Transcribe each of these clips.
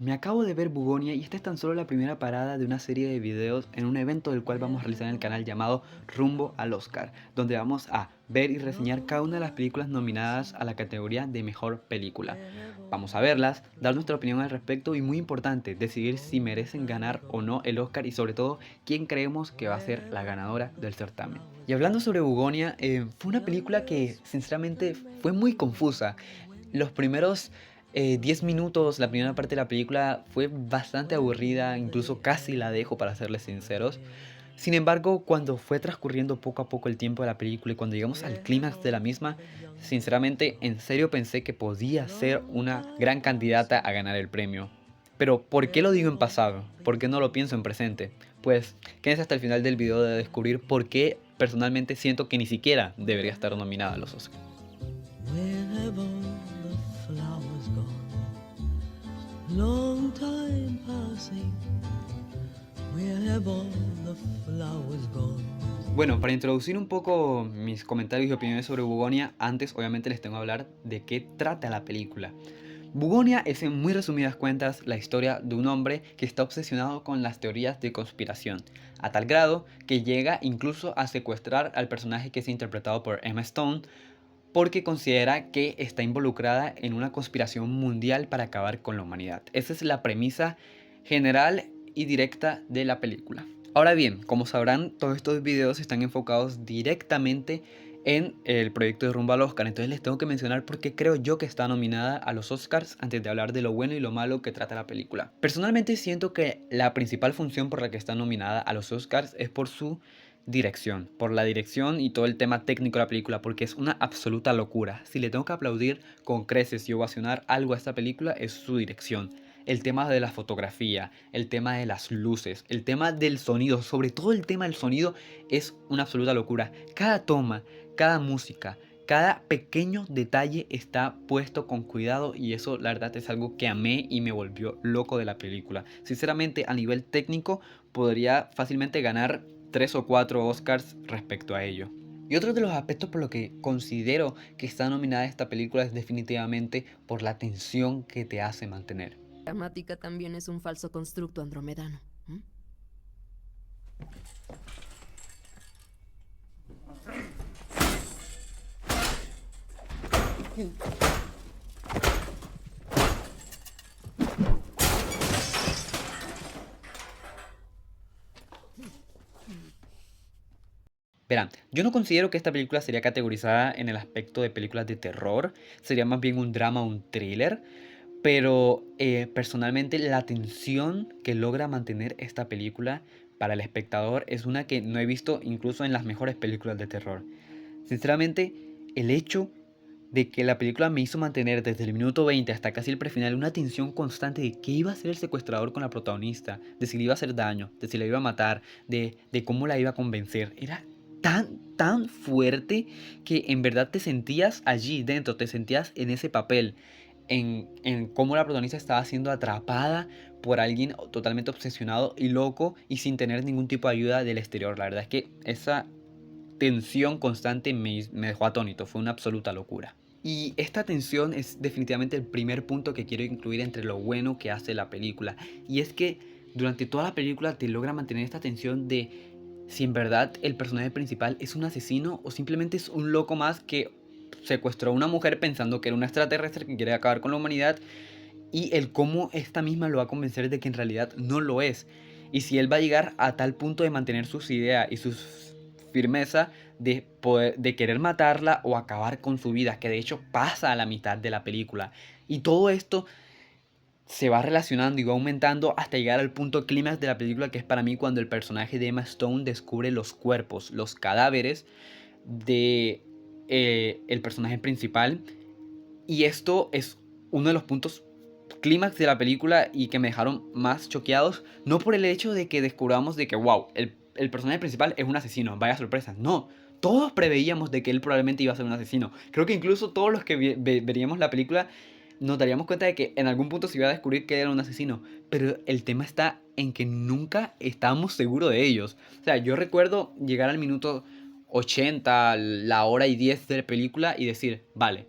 Me acabo de ver Bugonia y esta es tan solo la primera parada de una serie de videos en un evento del cual vamos a realizar en el canal llamado Rumbo al Oscar, donde vamos a ver y reseñar cada una de las películas nominadas a la categoría de Mejor Película. Vamos a verlas, dar nuestra opinión al respecto y, muy importante, decidir si merecen ganar o no el Oscar y, sobre todo, quién creemos que va a ser la ganadora del certamen. Y hablando sobre Bugonia, fue una película que sinceramente fue muy confusa. Los primeros 10 minutos, la primera parte de la película fue bastante aburrida, incluso casi la dejo, para serles sinceros. Sin embargo, cuando fue transcurriendo poco a poco el tiempo de la película y cuando llegamos al clímax de la misma, sinceramente, en serio pensé que podía ser una gran candidata a ganar el premio. Pero, ¿por qué lo digo en pasado? ¿Por qué no lo pienso en presente? Pues, quédense hasta el final del video de descubrir por qué personalmente siento que ni siquiera debería estar nominada a los Oscars. Where have all the flowers gone? Long time passing. Where have all the flowers gone? Bueno, para introducir un poco mis comentarios y opiniones sobre Bugonia, antes obviamente les tengo que hablar de qué trata la película. Bugonia es, en muy resumidas cuentas, la historia de un hombre que está obsesionado con las teorías de conspiración, a tal grado que llega incluso a secuestrar al personaje que es interpretado por Emma Stone, porque considera que está involucrada en una conspiración mundial para acabar con la humanidad. Esa es la premisa general y directa de la película. Ahora bien, como sabrán, todos estos videos están enfocados directamente en el proyecto de Rumbo al Oscar. Entonces les tengo que mencionar por qué creo yo que está nominada a los Oscars antes de hablar de lo bueno y lo malo que trata la película. Personalmente siento que la principal función por la que está nominada a los Oscars es por su dirección, por la dirección y todo el tema técnico de la película, porque es una absoluta locura. Si le tengo que aplaudir con creces y ovacionar algo a esta película, es su dirección. El tema de la fotografía, el tema de las luces, el tema del sonido, sobre todo el tema del sonido, es una absoluta locura. Cada toma, cada música, cada pequeño detalle está puesto con cuidado, y eso la verdad es algo que amé y me volvió loco de la película. Sinceramente, a nivel técnico podría fácilmente ganar 3 o 4 Oscars respecto a ello. Y otro de los aspectos por lo que considero que está nominada esta película es definitivamente por la tensión que te hace mantener. La gramática también es un falso constructo andromedano. Verán, yo no considero que esta película sería categorizada en el aspecto de películas de terror, sería más bien un drama, un thriller, pero personalmente la tensión que logra mantener esta película para el espectador es una que no he visto incluso en las mejores películas de terror. Sinceramente, el hecho de que la película me hizo mantener desde el minuto 20 hasta casi el prefinal una tensión constante de qué iba a hacer el secuestrador con la protagonista, de si le iba a hacer daño, de si la iba a matar, de cómo la iba a convencer, era tan fuerte que en verdad te sentías allí dentro, te sentías en ese papel, en cómo la protagonista estaba siendo atrapada por alguien totalmente obsesionado y loco y sin tener ningún tipo de ayuda del exterior. La verdad es que esa tensión constante me dejó atónito, fue una absoluta locura. Y esta tensión es definitivamente el primer punto que quiero incluir entre lo bueno que hace la película. Y es que durante toda la película te logra mantener esta tensión de si en verdad el personaje principal es un asesino o simplemente es un loco más que secuestró a una mujer pensando que era una extraterrestre que quiere acabar con la humanidad, y el cómo esta misma lo va a convencer de que en realidad no lo es. Y si él va a llegar a tal punto de mantener sus ideas y su firmeza de querer matarla o acabar con su vida, que de hecho pasa a la mitad de la película. Y todo esto se va relacionando y va aumentando hasta llegar al punto clímax de la película, que es para mí cuando el personaje de Emma Stone descubre los cuerpos, los cadáveres de el personaje principal. Y esto es uno de los puntos clímax de la película y que me dejaron más choqueados, no por el hecho de que descubramos de que, wow, el personaje principal es un asesino, vaya sorpresa, no. Todos preveíamos de que él probablemente iba a ser un asesino. Creo que incluso todos los que veríamos la película nos daríamos cuenta de que en algún punto se iba a descubrir que era un asesino. Pero el tema está en que nunca estábamos seguros de ellos. O sea, yo recuerdo llegar al minuto 80, la hora y 10 de la película y decir, vale,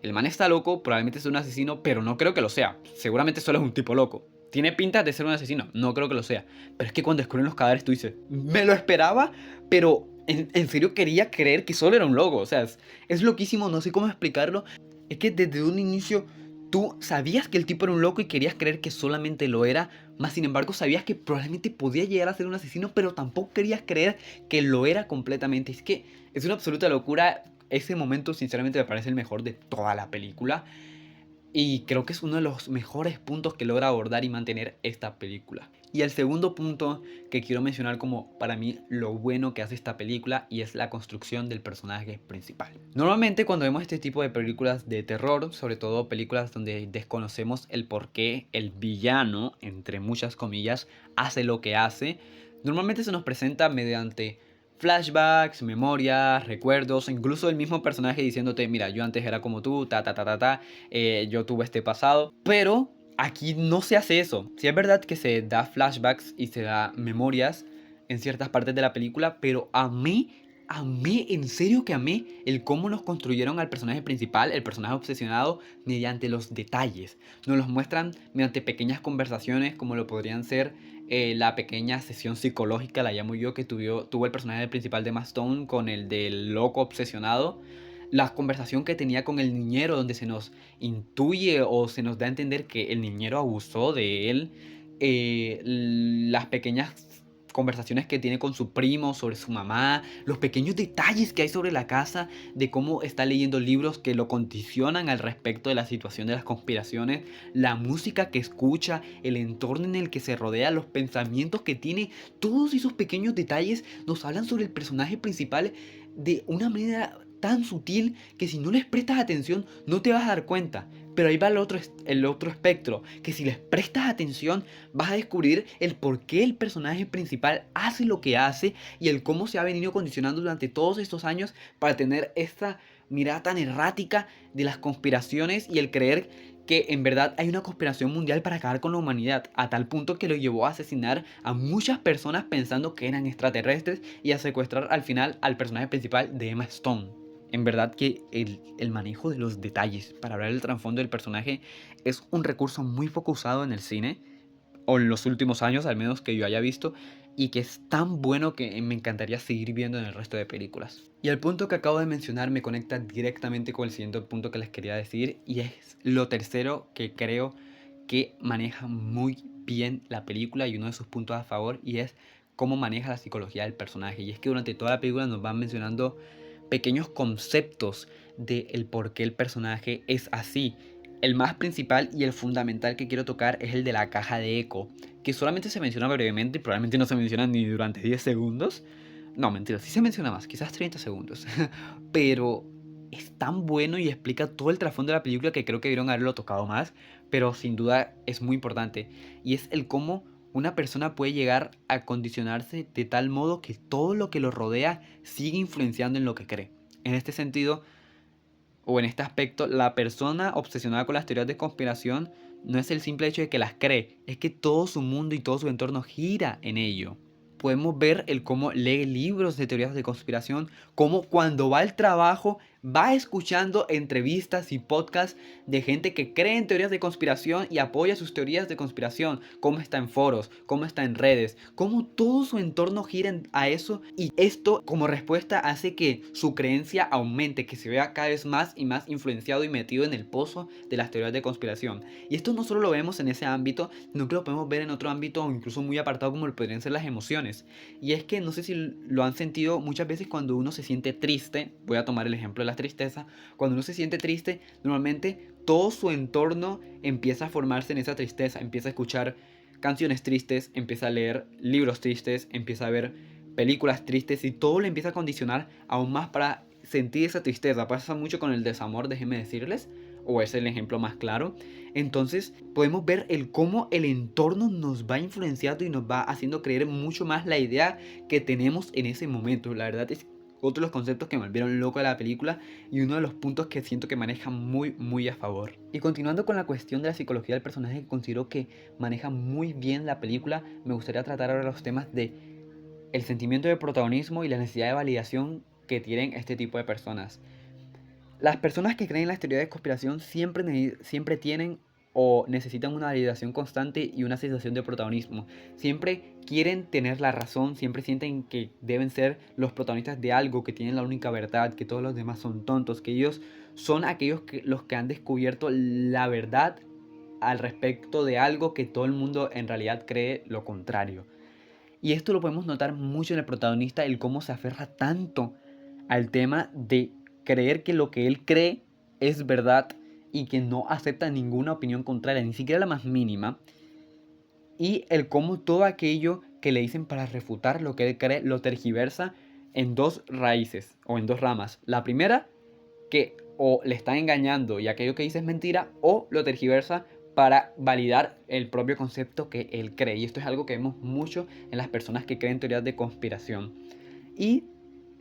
el man está loco, probablemente es un asesino, pero no creo que lo sea. Seguramente solo es un tipo loco. Tiene pinta de ser un asesino, no creo que lo sea. Pero es que cuando descubren los cadáveres tú dices, me lo esperaba, pero en serio quería creer que solo era un loco. O sea, es loquísimo, no sé cómo explicarlo. Es que desde un inicio tú sabías que el tipo era un loco y querías creer que solamente lo era, más sin embargo sabías que probablemente podía llegar a ser un asesino, pero tampoco querías creer que lo era completamente. Es que es una absoluta locura. Ese momento sinceramente me parece el mejor de toda la película. Y creo que es uno de los mejores puntos que logra abordar y mantener esta película. Y el segundo punto que quiero mencionar como para mí lo bueno que hace esta película y es la construcción del personaje principal. Normalmente cuando vemos este tipo de películas de terror, sobre todo películas donde desconocemos el por qué el villano, entre muchas comillas, hace lo que hace, normalmente se nos presenta mediante flashbacks, memorias, recuerdos, incluso el mismo personaje diciéndote, mira, yo antes era como tú, yo tuve este pasado, pero aquí no se hace eso. Sí es verdad que se da flashbacks y se da memorias en ciertas partes de la película, pero amé, en serio que amé el cómo nos construyeron al personaje principal, el personaje obsesionado, mediante los detalles. Nos los muestran mediante pequeñas conversaciones, como lo podrían ser la pequeña sesión psicológica, la llamo yo, que tuvo el personaje principal de Emma Stone con el del loco obsesionado. La conversación que tenía con el niñero, donde se nos intuye o se nos da a entender que el niñero abusó de él. Las pequeñas conversaciones que tiene con su primo sobre su mamá, los pequeños detalles que hay sobre la casa, de cómo está leyendo libros que lo condicionan al respecto de la situación de las conspiraciones, la música que escucha, el entorno en el que se rodea, los pensamientos que tiene, todos esos pequeños detalles nos hablan sobre el personaje principal de una manera tan sutil que si no les prestas atención no te vas a dar cuenta. Pero ahí va el otro espectro, que si les prestas atención vas a descubrir el por qué el personaje principal hace lo que hace y el cómo se ha venido condicionando durante todos estos años para tener esta mirada tan errática de las conspiraciones y el creer que en verdad hay una conspiración mundial para acabar con la humanidad, a tal punto que lo llevó a asesinar a muchas personas pensando que eran extraterrestres y a secuestrar al final al personaje principal de Emma Stone. En verdad que el manejo de los detalles para hablar del trasfondo del personaje es un recurso muy poco usado en el cine, o en los últimos años al menos que yo haya visto, y que es tan bueno que me encantaría seguir viendo en el resto de películas. Y el punto que acabo de mencionar me conecta directamente con el siguiente punto que les quería decir, y es lo tercero que creo que maneja muy bien la película y uno de sus puntos a favor, y es cómo maneja la psicología del personaje. Y es que durante toda la película nos van mencionando pequeños conceptos de el por qué el personaje es así. El más principal y el fundamental que quiero tocar es el de la caja de eco, que solamente se menciona brevemente y probablemente no se menciona ni durante 10 segundos. No, mentira, sí se menciona más, quizás 30 segundos. Pero es tan bueno y explica todo el trasfondo de la película que creo que debieron haberlo tocado más, pero sin duda es muy importante. Y es el cómo una persona puede llegar a condicionarse de tal modo que todo lo que lo rodea sigue influenciando en lo que cree. En este sentido, o en este aspecto, la persona obsesionada con las teorías de conspiración no es el simple hecho de que las cree, es que todo su mundo y todo su entorno gira en ello. Podemos ver el cómo lee libros de teorías de conspiración, cómo cuando va al trabajo va escuchando entrevistas y podcasts de gente que cree en teorías de conspiración y apoya sus teorías de conspiración, cómo está en foros, cómo está en redes, cómo todo su entorno gira a eso y esto como respuesta hace que su creencia aumente, que se vea cada vez más y más influenciado y metido en el pozo de las teorías de conspiración. Y esto no solo lo vemos en ese ámbito, sino que lo podemos ver en otro ámbito o incluso muy apartado como lo podrían ser las emociones. Y es que no sé si lo han sentido muchas veces cuando uno se siente triste, voy a tomar el ejemplo de la tristeza, cuando uno se siente triste, normalmente todo su entorno empieza a formarse en esa tristeza, empieza a escuchar canciones tristes, empieza a leer libros tristes, empieza a ver películas tristes y todo le empieza a condicionar aún más para sentir esa tristeza. Pasa mucho con el desamor, déjenme decirles, o es el ejemplo más claro. Entonces podemos ver el cómo el entorno nos va influenciando y nos va haciendo creer mucho más la idea que tenemos en ese momento. La verdad es otro de los conceptos que me volvieron loco de la película y uno de los puntos que siento que maneja muy a favor. Y continuando con la cuestión de la psicología del personaje que considero que maneja muy bien la película, me gustaría tratar ahora los temas de el sentimiento de protagonismo y la necesidad de validación que tienen este tipo de personas. Las personas que creen en las teorías de conspiración siempre tienen o necesitan una validación constante y una sensación de protagonismo. Siempre quieren tener la razón, siempre sienten que deben ser los protagonistas de algo, que tienen la única verdad, que todos los demás son tontos, que ellos son los que han descubierto la verdad al respecto de algo que todo el mundo en realidad cree lo contrario. Y esto lo podemos notar mucho en el protagonista, el cómo se aferra tanto al tema de creer que lo que él cree es verdad y que no acepta ninguna opinión contraria, ni siquiera la más mínima. Y el cómo todo aquello que le dicen para refutar lo que él cree lo tergiversa en dos raíces o en dos ramas. La primera, que o le están engañando y aquello que dice es mentira, o lo tergiversa para validar el propio concepto que él cree. Y esto es algo que vemos mucho en las personas que creen teorías de conspiración. Y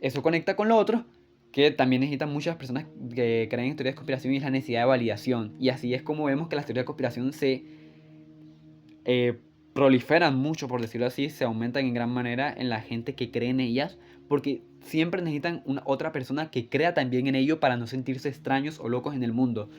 eso conecta con lo otro, que también necesitan muchas personas que creen en teorías de conspiración, y es la necesidad de validación. Y así es como vemos que las teorías de conspiración se eh, proliferan mucho, por decirlo así, se aumentan en gran manera en la gente que cree en ellas, porque siempre necesitan una otra persona que crea también en ello para no sentirse extraños o locos en el mundo.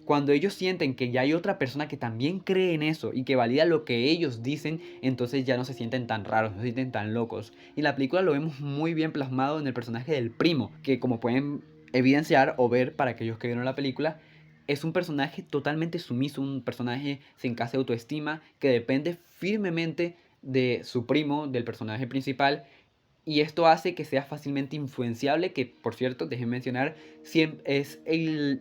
Cuando ellos sienten que ya hay otra persona que también cree en eso y que valida lo que ellos dicen, entonces ya no se sienten tan raros, no se sienten tan locos. Y la película lo vemos muy bien plasmado en el personaje del primo, que como pueden evidenciar o ver para aquellos que vieron la película, es un personaje totalmente sumiso, un personaje sin casi autoestima, que depende firmemente de su primo, del personaje principal, y esto hace que sea fácilmente influenciable, que por cierto, déjenme mencionar, es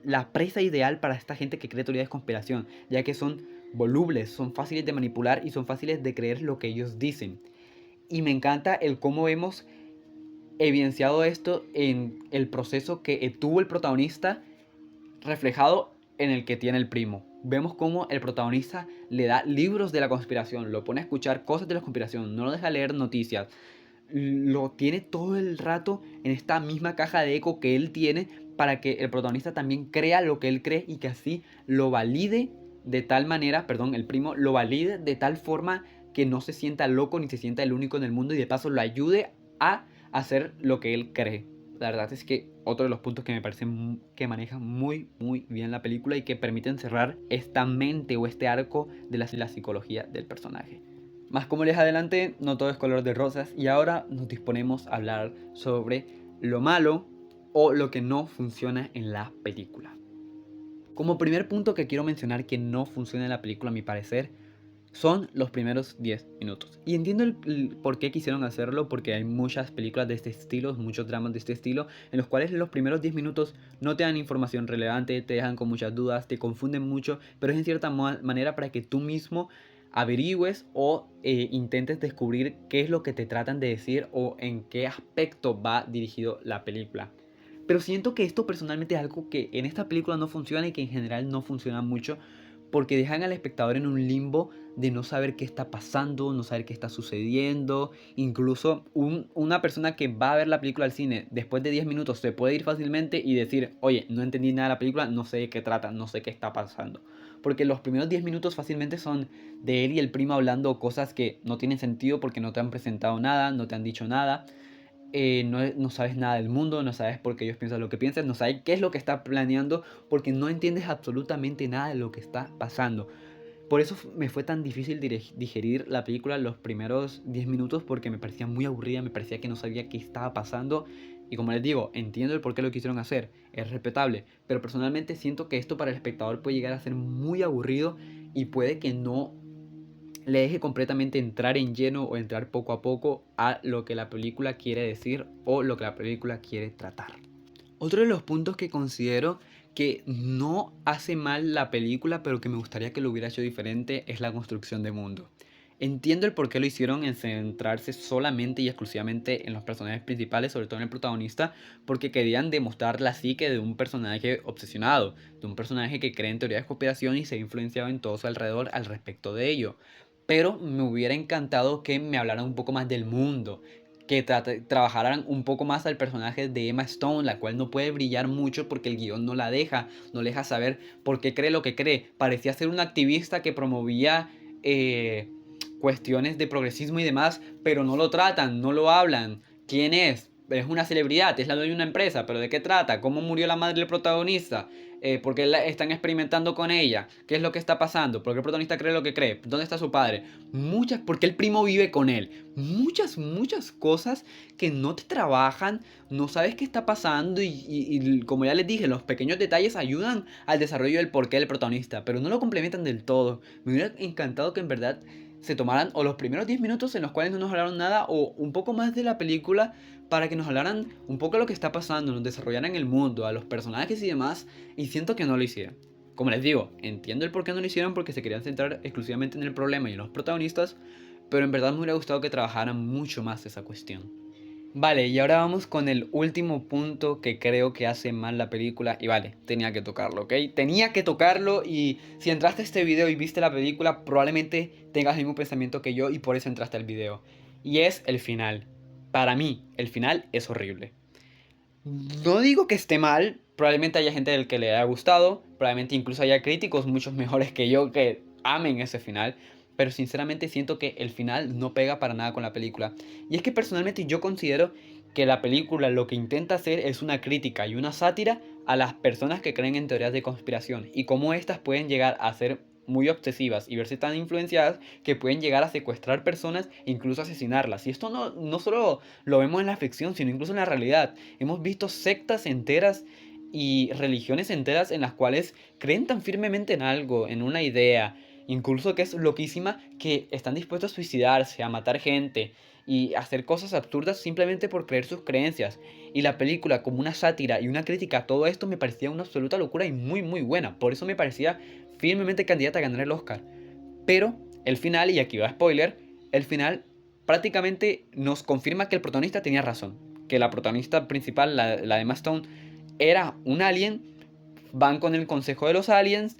la presa ideal para esta gente que cree teorías de conspiración, ya que son volubles, son fáciles de manipular y son fáciles de creer lo que ellos dicen. Y me encanta el cómo vemos evidenciado esto en el proceso que tuvo el protagonista reflejado en el que tiene el primo. Vemos cómo el protagonista le da libros de la conspiración, lo pone a escuchar cosas de la conspiración, no lo deja leer noticias, lo tiene todo el rato en esta misma caja de eco que él tiene para que el protagonista también crea lo que él cree y que así lo valide de tal manera, perdón, el primo lo valide de tal forma que no se sienta loco ni se sienta el único en el mundo y de paso lo ayude a hacer lo que él cree. La verdad es que otro de los puntos que me parece que maneja muy bien la película y que permiten cerrar esta mente o este arco de la psicología del personaje. Más como les adelanté, no todo es color de rosas y ahora nos disponemos a hablar sobre lo malo o lo que no funciona en la película. Como primer punto que quiero mencionar que no funciona en la película a mi parecer son los primeros 10 minutos. Y entiendo el por qué quisieron hacerlo, porque hay muchas películas de este estilo, muchos dramas de este estilo, en los cuales los primeros 10 minutos no te dan información relevante, te dejan con muchas dudas, te confunden mucho, pero es en cierta manera para que tú mismo averigües o intentes descubrir qué es lo que te tratan de decir o en qué aspecto va dirigido la película. Pero siento que esto personalmente es algo que en esta película no funciona y que en general no funciona mucho, porque dejan al espectador en un limbo de no saber qué está pasando, no saber qué está sucediendo. Incluso una persona que va a ver la película al cine después de 10 minutos se puede ir fácilmente y decir, oye, no entendí nada de la película, no sé de qué trata, no sé qué está pasando. Porque los primeros 10 minutos fácilmente son de él y el primo hablando cosas que no tienen sentido porque no te han presentado nada, no te han dicho nada. No sabes nada del mundo, no sabes por qué ellos piensan lo que piensan, no sabes qué es lo que está planeando, porque no entiendes absolutamente nada de lo que está pasando. Por eso me fue tan difícil digerir la película los primeros 10 minutos, porque me parecía muy aburrida, me parecía que no sabía qué estaba pasando. Y como les digo, entiendo el por qué lo quisieron hacer, es respetable, pero personalmente siento que esto para el espectador puede llegar a ser muy aburrido y puede que no le deje completamente entrar en lleno o entrar poco a poco a lo que la película quiere decir o lo que la película quiere tratar. Otro de los puntos que considero que no hace mal la película, pero que me gustaría que lo hubiera hecho diferente, es la construcción de mundo. Entiendo el por qué lo hicieron en centrarse solamente y exclusivamente en los personajes principales, sobre todo en el protagonista, porque querían demostrar la psique de un personaje obsesionado, de un personaje que cree en teorías de conspiración y se ha influenciado en todo su alrededor al respecto de ello. Pero me hubiera encantado que me hablaran un poco más del mundo, que trabajaran un poco más al personaje de Emma Stone, la cual no puede brillar mucho porque el guión no la deja, no le deja saber por qué cree lo que cree. Parecía ser una activista que promovía cuestiones de progresismo y demás, pero no lo tratan, no lo hablan. ¿Quién es? es una celebridad, es la dueña de una empresa, pero ¿de qué trata? ¿Cómo murió la madre del protagonista? ¿Por qué están experimentando con ella? ¿Qué es lo que está pasando? ¿Por qué el protagonista cree lo que cree? ¿Dónde está su padre? Muchas, porque el primo vive con él. Muchas cosas que no te trabajan, no sabes qué está pasando y como ya les dije, los pequeños detalles ayudan al desarrollo del porqué del protagonista, pero no lo complementan del todo. Me hubiera encantado que en verdad se tomaran o los primeros 10 minutos en los cuales no nos hablaron nada o un poco más de la película para que nos hablaran un poco de lo que está pasando, nos desarrollaran el mundo, a los personajes y demás, y siento que no lo hicieron. Como les digo, entiendo el por qué no lo hicieron porque se querían centrar exclusivamente en el problema y en los protagonistas, pero en verdad me hubiera gustado que trabajaran mucho más esa cuestión. Vale, y ahora vamos con el último punto que creo que hace mal la película. Y vale, tenía que tocarlo, ¿ok? Tenía que tocarlo y si entraste a este video y viste la película, probablemente tengas el mismo pensamiento que yo y por eso entraste al video. Y es el final. Para mí, el final es horrible. No digo que esté mal, probablemente haya gente del que le haya gustado, probablemente incluso haya críticos muchos mejores que yo que amen ese final, pero sinceramente siento que el final no pega para nada con la película. Y es que personalmente yo considero que la película lo que intenta hacer es una crítica y una sátira a las personas que creen en teorías de conspiración y cómo estas pueden llegar a ser muy obsesivas y verse tan influenciadas que pueden llegar a secuestrar personas e incluso asesinarlas. Y esto no solo lo vemos en la ficción, sino incluso en la realidad. Hemos visto sectas enteras y religiones enteras en las cuales creen tan firmemente en algo, en una idea, incluso que es loquísima, que están dispuestos a suicidarse, a matar gente y a hacer cosas absurdas simplemente por creer sus creencias. Y la película, como una sátira y una crítica a todo esto, me parecía una absoluta locura y muy buena. Por eso me parecía firmemente candidata a ganar el Oscar. Pero el final, y aquí va spoiler, el final prácticamente nos confirma que el protagonista tenía razón. Que la protagonista principal, la de Emma Stone, era un alien. Van con el consejo de los aliens,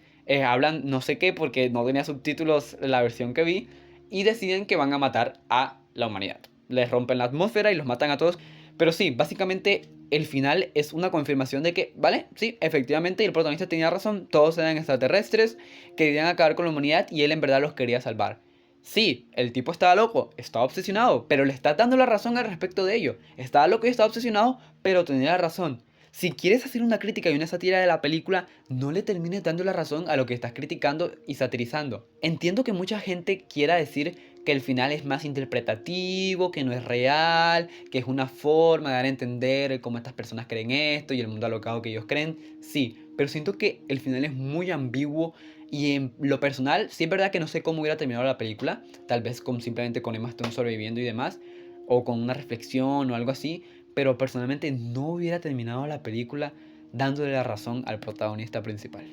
hablan no sé qué porque no tenía subtítulos la versión que vi, y deciden que van a matar a la humanidad. Les rompen la atmósfera y los matan a todos. Pero sí, básicamente el final es una confirmación de que, vale, sí, efectivamente el protagonista tenía razón, todos eran extraterrestres, querían acabar con la humanidad y él en verdad los quería salvar. Sí, el tipo estaba loco, estaba obsesionado, pero le está dando la razón al respecto de ello. Estaba loco y estaba obsesionado, pero tenía la razón. Si quieres hacer una crítica y una sátira de la película, no le termines dando la razón a lo que estás criticando y satirizando. Entiendo que mucha gente quiera decir que el final es más interpretativo, que no es real, que es una forma de dar a entender cómo estas personas creen esto y el mundo alocado que ellos creen. Sí, pero siento que el final es muy ambiguo y en lo personal, sí es verdad que no sé cómo hubiera terminado la película, tal vez simplemente con Emma Stone sobreviviendo y demás, o con una reflexión o algo así, pero personalmente no hubiera terminado la película dándole la razón al protagonista principal.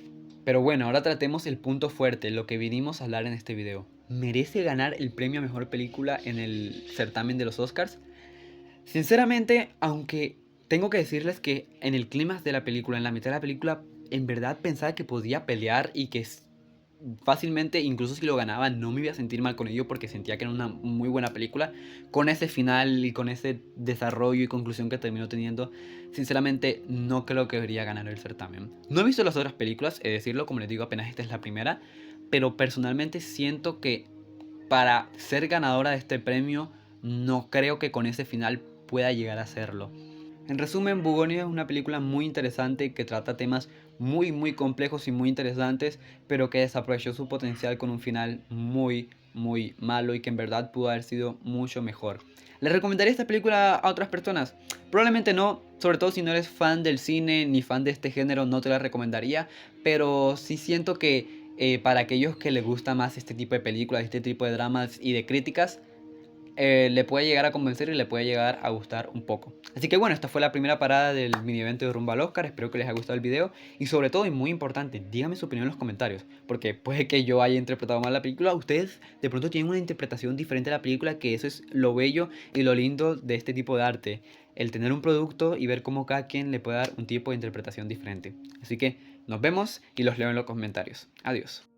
Pero bueno, ahora tratemos el punto fuerte, lo que vinimos a hablar en este video. ¿Merece ganar el premio a mejor película en el certamen de los Oscars? Sinceramente, aunque tengo que decirles que en el clímax de la película, en la mitad de la película, en verdad pensaba que podía pelear y que fácilmente, incluso si lo ganaba, no me iba a sentir mal con ello porque sentía que era una muy buena película. Con ese final y con ese desarrollo y conclusión que terminó teniendo, sinceramente no creo que debería ganar el certamen. No he visto las otras películas, he de decirlo, como les digo, apenas esta es la primera, pero personalmente siento que para ser ganadora de este premio, no creo que con ese final pueda llegar a serlo. En resumen, Bugonia es una película muy interesante que trata temas muy complejos y muy interesantes, pero que desaprovechó su potencial con un final muy malo y que en verdad pudo haber sido mucho mejor. ¿Le recomendaría esta película a otras personas? Probablemente no, sobre todo si no eres fan del cine ni fan de este género, no te la recomendaría, pero sí siento que para aquellos que les gusta más este tipo de películas, este tipo de dramas y de críticas, le puede llegar a convencer y le puede llegar a gustar un poco. Así que bueno, esta fue la primera parada del mini evento de Rumbo al Oscar. Espero que les haya gustado el video. Y sobre todo, y muy importante, díganme su opinión en los comentarios. Porque puede que yo haya interpretado mal la película. Ustedes de pronto tienen una interpretación diferente de la película, que eso es lo bello y lo lindo de este tipo de arte. El tener un producto y ver cómo cada quien le puede dar un tipo de interpretación diferente. Así que nos vemos y los leo en los comentarios. Adiós.